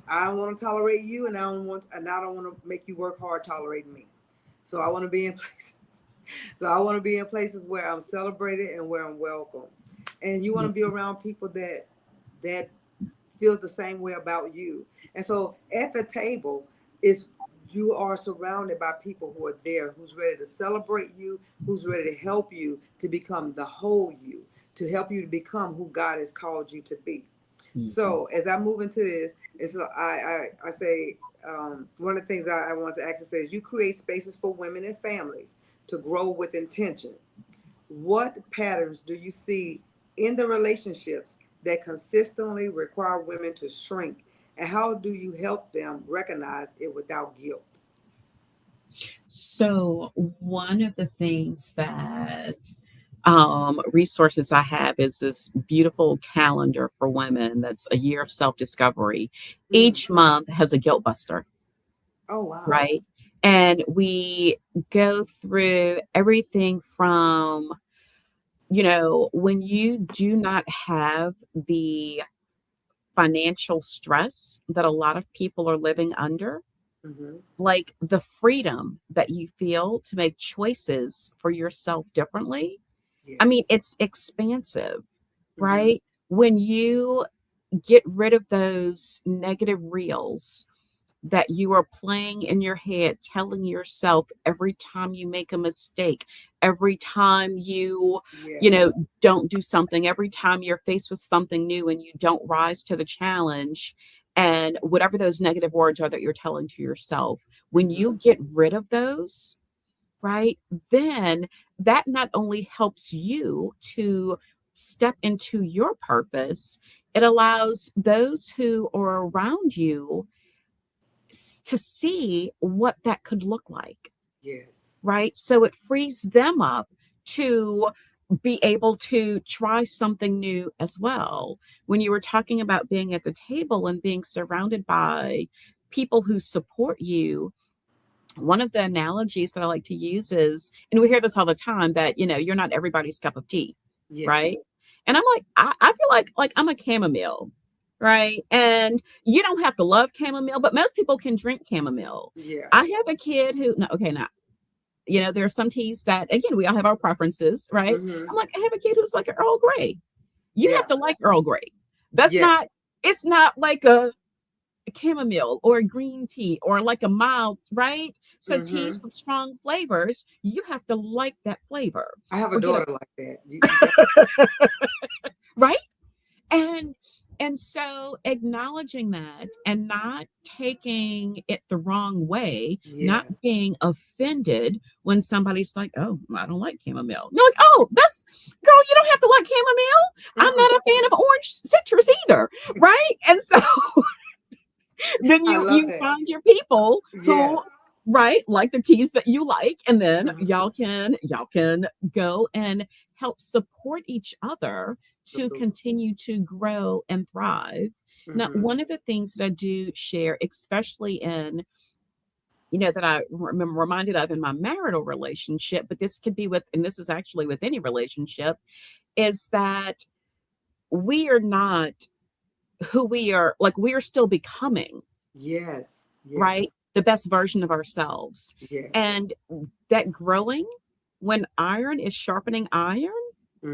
I don't want to tolerate you, and I don't want to make you work hard tolerating me. So I want to be in places. So I want to be in places where I'm celebrated and where I'm welcome. And you want Yeah. to be around people that feel the same way about you. And so at the table is you are surrounded by people who are there, who's ready to celebrate you, who's ready to help you to become the whole you, to help you to become who God has called you to be. Mhm. So as I move into this, I say one of the things I want to actually say is you create spaces for women and families to grow with intention. What patterns do you see in the relationships that consistently require women to shrink? And how do you help them recognize it without guilt? So one of the things that resources I have is this beautiful calendar for women that's a year of self discovery. Mm. Each month has a guilt buster, Oh, wow. right? And we go through everything from, when you do not have the financial stress that a lot of people are living under, Mm-hmm. like the freedom that you feel to make choices for yourself differently. I mean, Yes. it's expansive, Mm-hmm. right? When you get rid of those negative reels that you are playing in your head, telling yourself every time you make a mistake, every time you Yeah. know, don't do something, every time you're faced with something new and you don't rise to the challenge, and whatever those negative words are that you're telling to yourself, when Mm-hmm. you get rid of those, right, then that not only helps you to step into your purpose, it allows those who are around you to see what that could look like, Yes. right? So it frees them up to be able to try something new as well. When you were talking about being at the table and being surrounded by people who support you, one of the analogies that I like to use is, and we hear this all the time, that you're not everybody's cup of tea, Yes. right? And I'm like, I feel like I'm a chamomile, right? And you don't have to love chamomile, but most people can drink chamomile. Yeah. I have a kid who, no, okay, now, there are some teas that, again, we all have our preferences, right? Mm-hmm. I'm like, I have a kid who's like an Earl Grey. You have Yeah. to like Earl Grey. That's Yeah. not, it's not like a chamomile or a green tea or like a mild, right? So Mm-hmm. teas with strong flavors, you have to like that flavor. I have a Or daughter like that. You got. right? And so acknowledging that and not taking it the wrong way, not Yeah. being offended when somebody's like, "Oh, I don't like chamomile." You're like, "Oh, that's girl, you don't have to like chamomile. I'm Mm-mm. not a fan of orange citrus either." Right? And so then I love you that. find your people who, Yes. right, like the teas that you like, and then Mm-hmm. y'all can go and help support each other to Absolutely. continue to grow and thrive. Now, Mm-hmm. one of the things that I do share, especially in, that I remember reminded of in my marital relationship, but this could be with, and this is actually with any relationship, is that we are not who we are, like we are still becoming, Yes. Yes. right? The best version of ourselves. Yes. And that growing, when iron is sharpening iron,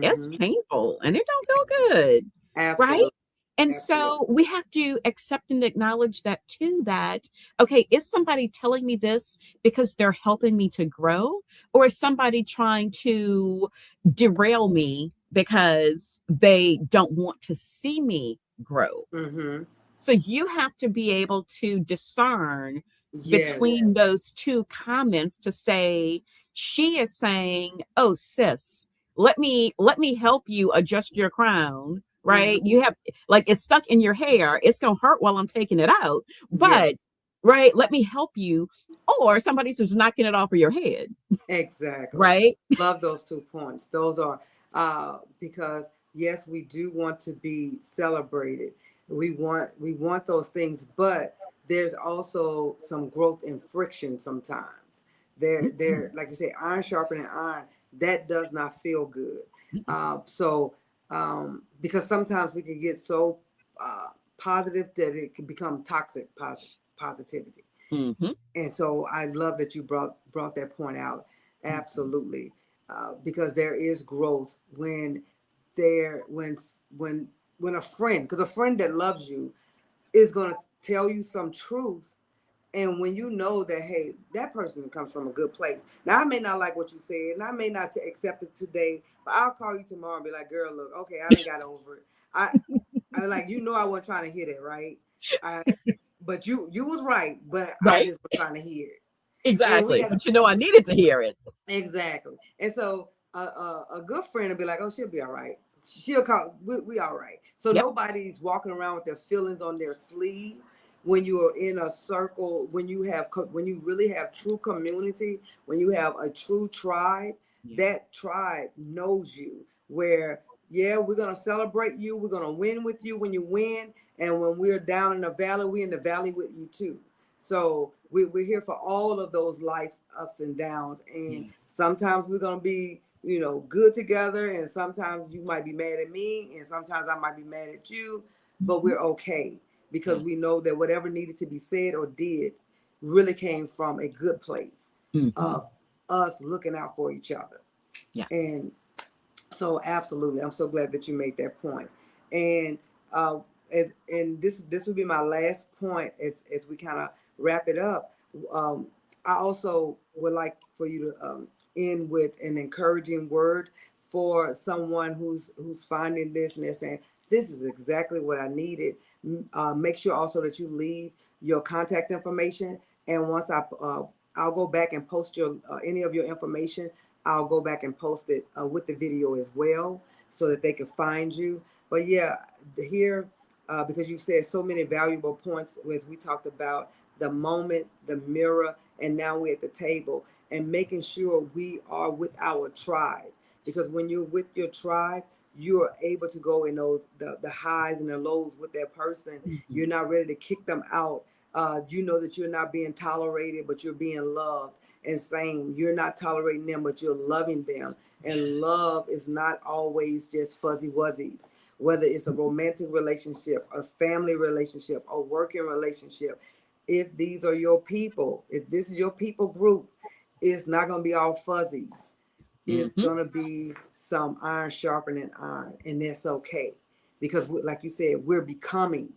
it's Mm-hmm. painful and it don't feel good, right? Absolutely. And Absolutely. so we have to accept and acknowledge that too, that, okay, is somebody telling me this because they're helping me to grow? Or is somebody trying to derail me because they don't want to see me grow? Mm-hmm. So you have to be able to discern Yes. between those two comments to say, she is saying, "Oh, sis, let me help you adjust your crown." Mm-hmm. Right? You have, like, it's stuck in your hair. It's gonna hurt while I'm taking it out. Yeah. But right, let me help you. Or somebody's just knocking it off of your head. Exactly. Right? Love those 2 points. Those are because yes, we do want to be celebrated. We want those things, but there's also some growth and friction sometimes. There, like you say, iron sharpening iron. That does not feel good. Because sometimes we can get so uh, positive that it can become toxic positivity. Mm-hmm. And so I love that you brought that point out. Absolutely, because there is growth when there when a friend, because a friend that loves you is going to tell you some truth, and when you know that, hey, that person comes from a good place. Now I may not like what you said, and I may not accept it today, but I'll call you tomorrow and be like, girl, look, okay, I didn't got over it. I like, I wasn't trying to hit it right. I but you was right, but I Right? just was trying to hear it. And we Exactly. got But I needed to hear it. exactly. And so a good friend will be like, oh, she'll be all right. She'll call, we all right. So Yep. nobody's walking around with their feelings on their sleeve when you are in a circle, when you really have true community, when you have a true tribe. Yeah. That tribe knows you, where yeah, we're gonna celebrate you, we're gonna win with you when you win, and when we're down in the valley, we're in the valley with you too. So we're here for all of those life's ups and downs. And Yeah. sometimes we're going to be, good together. And sometimes you might be mad at me. And sometimes I might be mad at you. But Mhm. we're okay because Yeah. we know that whatever needed to be said or did really came from a good place Mhm. of us looking out for each other. Yes. And so absolutely, I'm so glad that you made that point. And uh, and this would be my last point as we kind of wrap it up. Um, I also would like for you to end with an encouraging word for someone who's finding this and they're saying this is exactly what I needed. Make sure also that you leave your contact information, and once I'll go back and post your any of your information. I'll go back and post it with the video as well so that they can find you. But yeah, here, because you said so many valuable points as we talked about the moment, the mirror, and now we're at the table, and making sure we are with our tribe. Because when you're with your tribe, you're able to go in those the highs and the lows with that person. Mhm. You're not ready to kick them out. You know that you're not being tolerated, but you're being loved. And same, you're not tolerating them, but you're loving them. And love is not always just fuzzy wuzzies. Whether it's a romantic relationship, a family relationship, a working relationship, if these are your people, if this is your people group, it's not going to be all fuzzies. It's Mhm. going to be some iron sharpening iron, and that's okay. Because, like you said, we're becoming.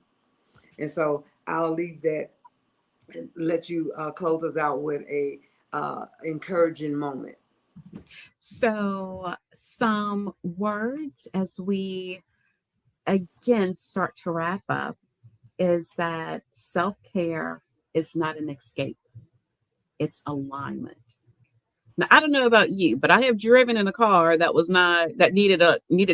And so I'll leave that and let you close us out with a encouraging moment. So, some words as we again start to wrap up is that self care is not an escape, it's alignment. Now, I don't know about you, but I have driven in a car that was not that needed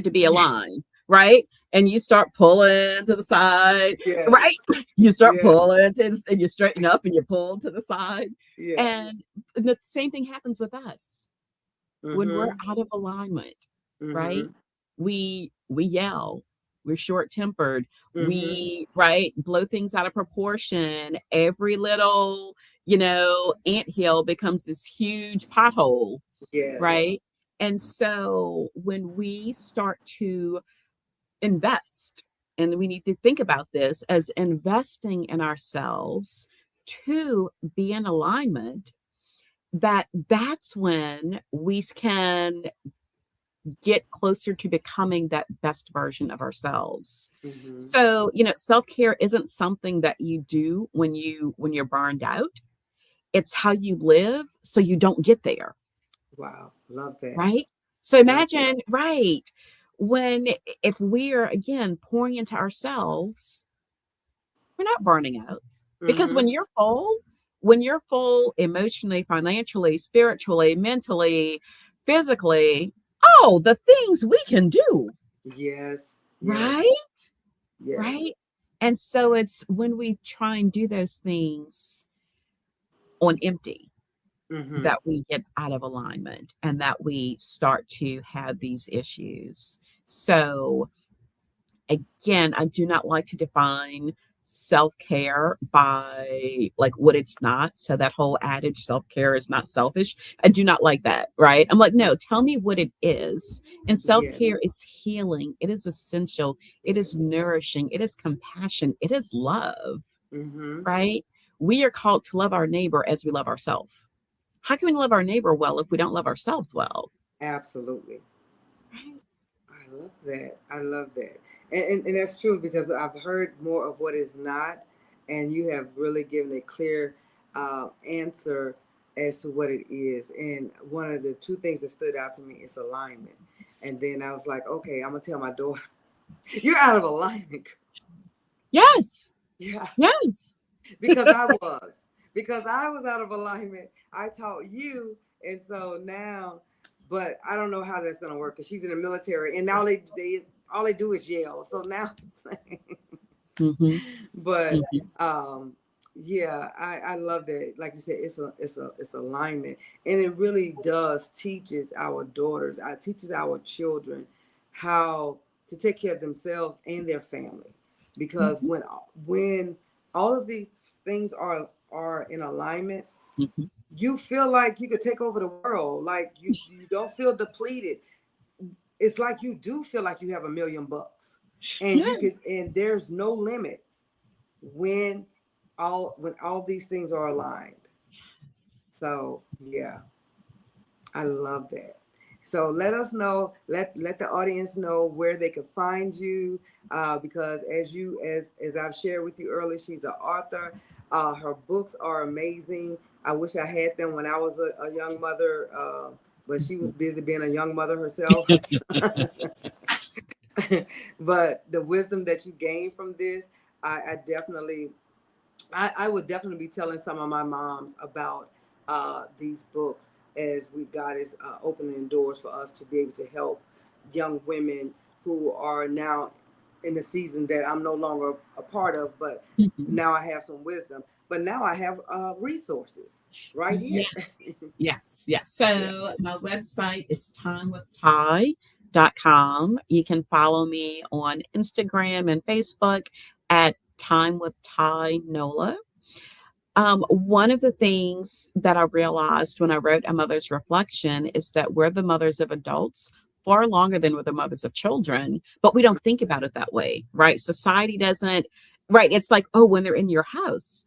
to be Yeah, aligned, right? And you start pulling to the side, yes, right? You start yes, pulling and you straighten up and you pull to the side. yes. And the same thing happens with us when we're Mm-hmm. out of alignment, right? Mm-hmm. We yell, we're short-tempered, Mm-hmm. we right blow things out of proportion. Every little, anthill becomes this huge pothole, Yes. right? And so when we start to invest, and we need to think about this as investing in ourselves to be in alignment, that's when we can get closer to becoming that best version of ourselves. Mm-hmm. So, self-care isn't something that you do when you're burned out. It's how you live so you don't get there, Wow. Love that. right? So Love that. imagine, right, when if we are again pouring into ourselves, we're not burning out. Because Mm-hmm. when you're full emotionally, financially, spiritually, mentally, physically, oh, the things we can do, Yes. Yes. right? Yes. Right? And so it's when we try and do those things on empty Mm-hmm. that we get out of alignment and that we start to have these issues. So, again, I do not like to define self-care by like what it's not. So that whole adage self-care is not selfish. I do not like that, right? I'm like, no, tell me what it is. And Yes. self-care is healing. It is essential. It is nourishing. It is compassion. It is love, Mm-hmm. right? We are called to love our neighbor as we love ourselves. How can we love our neighbor well if we don't love ourselves well? Absolutely. Right? I love that. I love that. And that's true because I've heard more of what is not, and you have really given a clear answer as to what it is. And one of the two things that stood out to me is alignment. And then I was like, okay, I'm gonna tell my daughter, you're out of alignment. Yes. Yeah, Yes. because I was out of alignment. I taught you, and so now, but I don't know how that's gonna work because she's in the military, and now they all they do is yell. So now, Hmm. but Hmm. yeah, I love that. Like you said, it's alignment, and it really does teaches our daughters, teaches our children how to take care of themselves and their family, because Hmm. when all of these things are in alignment, Hmm. you feel like you could take over the world. Like you don't feel depleted. It's like you do feel like you have $1 million, and you could, Yes. and there's no limits when all these things are aligned. So yeah, I love that. So let us know, let the audience know where they can find you, because as I've shared with you earlier, she's an author. Her books are amazing. I wish I had them when I was a young mother, but she was busy being a young mother herself. But the wisdom that you gain from this, I definitely I would definitely be telling some of my moms about these books as God is opening doors for us to be able to help young women who are now in the season that I'm no longer a part of, but Mhm. now I have some wisdom. but now I have resources right Yes, here. yes, yes. Yeah. So my website is timewithty.com. You can follow me on Instagram and Facebook at Time with Ty Nola. One of the things that I realized when I wrote A Mother's Reflection is that we're the mothers of adults far longer than we're the mothers of children, but we don't think about it that way, right? Society doesn't, right? It's like, oh, when they're in your house.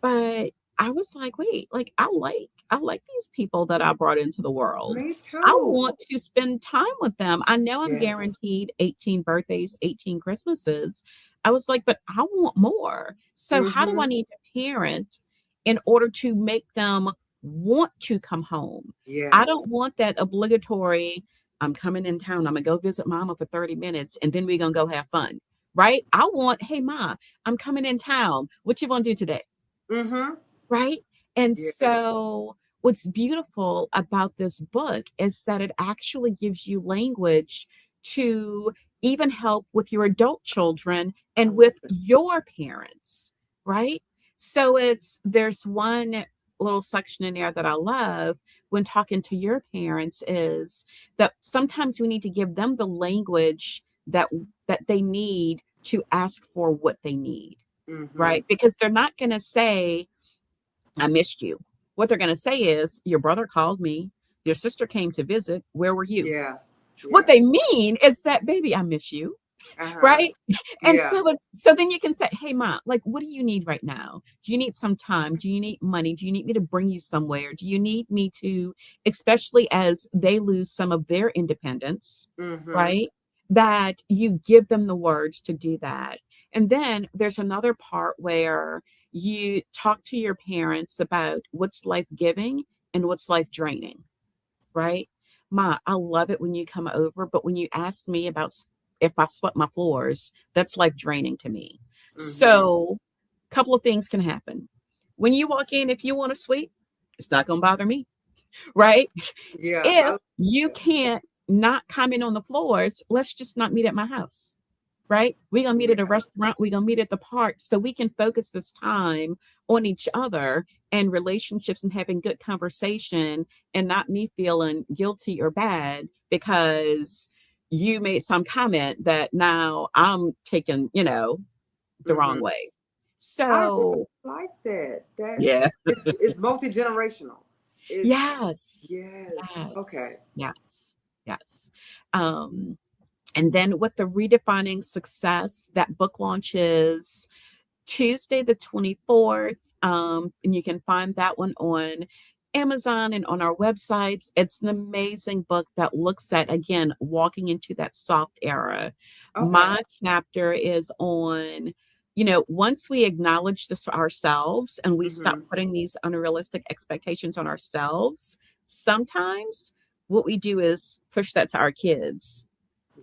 But I was like, "Wait, like, I like these people that I brought into the world. Me I too. want to spend time with them. I know I'm Yes. guaranteed 18 birthdays, 18 Christmases." I was like, "But I want more." So how do I Mm-hmm. need to parent in order to make them want to come home? I Yes. don't want that obligatory, "I'm coming in town. Imma go visit mama for 30 minutes, and then we gonna go have fun." Right? I want, "Hey, ma, I'm coming in town. What you wanna do today?" Mm-hmm. Right? And Yes. so what's beautiful about this book is that it actually gives you language to even help with your adult children I and love with it. your parents, right? So there's one little section in there that I love when talking to your parents is that sometimes we need to give them the language that they need to ask for what they need, Mm-hmm. right? Because they're not going to say, "I missed you." What they're gonna say is, "Your brother called me. Your sister came to visit. Where were you?" Yeah. What Yeah. they mean is that, "Baby, I miss you." Uh-huh. Right? And Yeah. so then you can say, "Hey, mom, like, what do you need right now? Do you need some time? Do you need money? Do you need me to bring you somewhere? Do you need me to," especially as they lose some of their independence, Mm-hmm. right? That you give them the words to do that. And then there's another part where you talk to your parents about what's life giving and what's life draining, right? "Ma, I love it when you come over, but when you ask me about if I swept my floors, that's life draining to me." Mm-hmm. So, couple of things can happen. When you walk in, if you want to sweep, it's not going to bother me, right? Yeah. I If love you it. can't not comment on the floors, let's just not meet at my house, right? We're gonna meet at a Yeah. restaurant, we're gonna meet at the park so we can focus this time on each other and relationships and having good conversation and not me feeling guilty or bad because you made some comment that now I'm taking, the Mm-hmm. wrong way. I So, like that. That yeah. it's multi-generational. It's Yes. yes. Okay. Yes. Yes. Yes. Um, and then with the Redefining Success, that book launches Tuesday the 24th. And you can find that one on Amazon and on our websites. It's an amazing book that looks at, again, walking into that soft era. Okay. My chapter is on, once we acknowledge this for ourselves and we stop Mm-hmm. putting these unrealistic expectations on ourselves, sometimes what we do is push that to our kids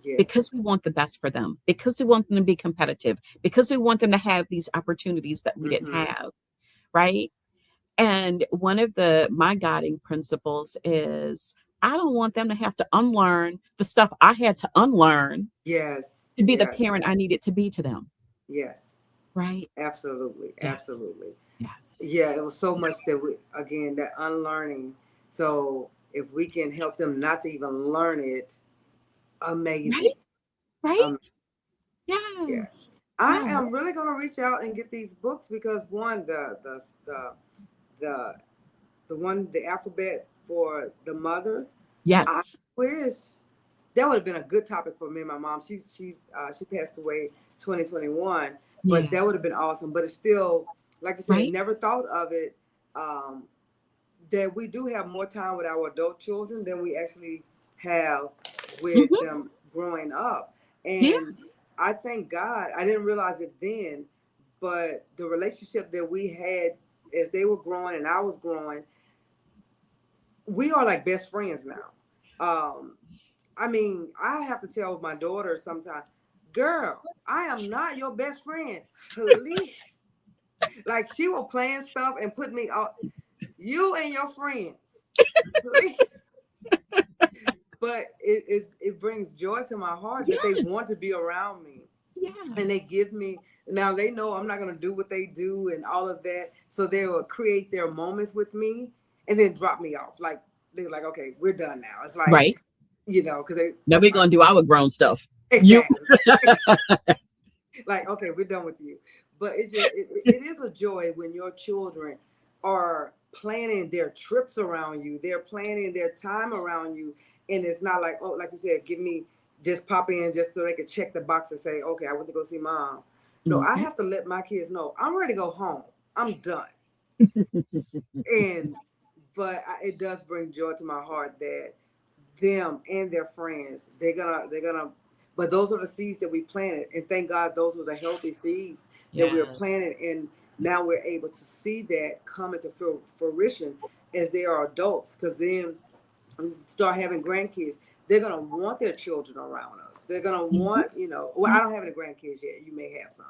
Yes. because we want the best for them, because we want them to be competitive, because we want them to have these opportunities that we didn't Mm-hmm. have, right? And one of my guiding principles is I don't want them to have to unlearn the stuff I had to unlearn Yes. to be the Yes. parent I needed to be to them, Yes. right? Absolutely. Yes. Absolutely. Yes. Yeah, it was so much that we again that unlearning. So if we can help them not to even learn it, Right? amazing. Um, Right? yeah. Yes. I Yes. am really gonna reach out and get these books because one, the the one the alphabet for the mothers. I Yes. wish that would have been a good topic for me and my mom. She passed away 2021, but Yeah. that would have been awesome. But it's still, like you said, Right? never thought of it. Um, that we do have more time with our adult children than we actually have with Hmm. them growing up. Yeah. And I thank God, I didn't realize it then, but the relationship that we had as they were growing and I was growing, we are like best friends now. Um, I mean, I have to tell my daughter sometimes, girl, I am not your best friend. Please. Like she will plan stuff and put me out. You and your friends, please. But it brings joy to my heart that they Yes. want to be around me and they Yes. give me Now they know I'm not going to do what they do and all of that. So they will create their moments with me and then drop me off. Like they're like, okay, we're done now. It's like, Right. because they, Now we're gonna do our grown stuff. You exactly. Like, okay, we're done with you. But it is a joy when your children are planning their trips around you. They're planning their time around you. And it's not like, oh, like you said, give me just pop in just so they could check the box and say, okay, I went to go see mom. No, I Mhm. have to let my kids know I'm ready to go home. I'm done. And it does bring joy to my heart that them and their friends they're gonna but those are the seeds that we planted, and thank God those were the healthy seeds that we were Yes. planted, and now we're able to see that come into fruition as they are adults, because then start having grandkids, they're gonna want their children around us. They're gonna Mhm. want, well, I don't have any grandkids yet. You may have some.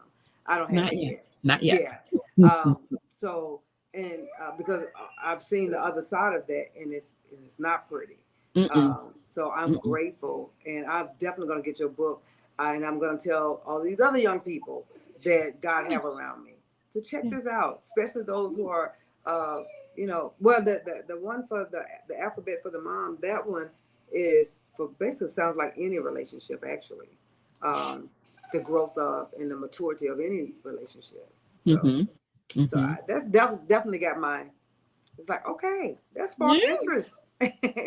I don't have Not any yet. yet. Not yet. Yeah. So, and because I've seen the other side of that, and it's not pretty. Mm-mm. So I'm Mm-mm. grateful, and I'm definitely gonna get your book, and I'm gonna tell all these other young people that God have Yes. around me to check Yeah. this out, especially those who are uh, well, the one for the alphabet for the mom, that one is for basically sounds like any relationship actually, um, the growth of and the maturity of any relationship. So, Mm-hmm. Mm-hmm. that's definitely got my. It's like, okay, that Yeah. sparked interest.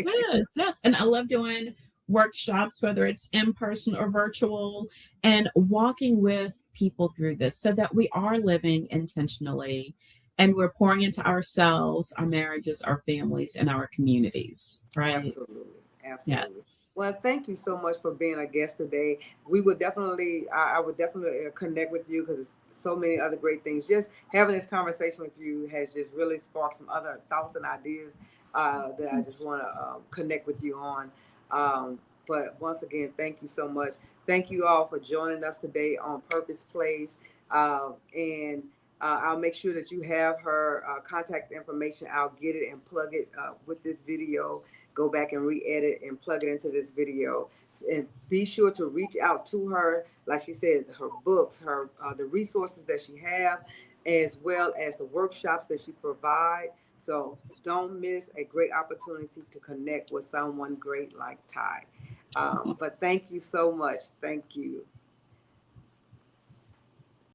Yes, yes. And I love doing workshops, whether it's in person or virtual, and walking with people through this so that we are living intentionally and we're pouring into ourselves, our marriages, our families, and our communities. Right? Absolutely. Absolutely. Yes. Well, thank you so much for being a guest today. We would definitely, I would definitely connect with you because so many other great things. Just having this conversation with you has just really sparked some other thoughts and ideas that I just Yes. want to connect with you on. But once again, thank you so much. Thank you all for joining us today on Purpose Plays. And I'll make sure that you have her contact information. I'll get it and plug it with this video, go back and re-edit and plug it into this video, and be sure to reach out to her. Like she said, her books, her the resources that she have, as well as the workshops that she provide. So don't miss a great opportunity to connect with someone great like Ty. But thank you so much. Thank you.